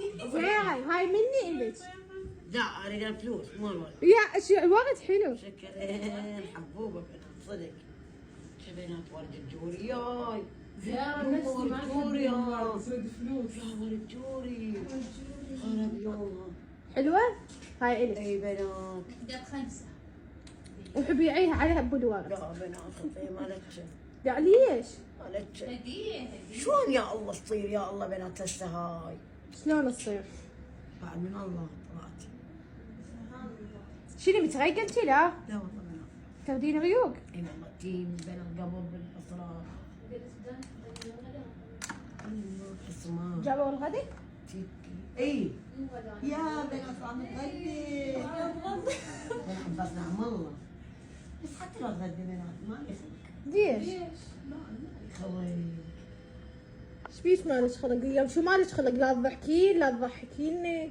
هاي مني إلك. لا اريد الفلوس مو الولد. يا الوقت حلو. شكرين حبوبه بنات صدق. بنات ورد الجوري ياي. يا نفسي ما الجوري يا تريد فلوس. ورد الجوري. خرب يومها. حلوة؟ هاي إلك. اي بنات. ده بخمسة. وبيعيها عليها بالورد. لا بنات ما لك شيء. لا ليش؟ ما لك شيء. هدية. شلون يا الله تصير يا الله بنات هسه هاي؟ شلون تصير؟ بعد من الله طلعت. شنو متغيقة انتي لا؟ لا والله بنات. تاخذين غيوق؟ اي والله تيم بنات قبل بالاسرار. حسمان. جابوا الغدي؟ اي يا بنات عم نغدي. بس نعم الله. بس حتى لو غدي بنات ما يخلق. ليش؟ لا خوي. ايش بيك مالك خلق اليوم؟ شو مالك خلق؟ لا تضحكين لا تضحكيني.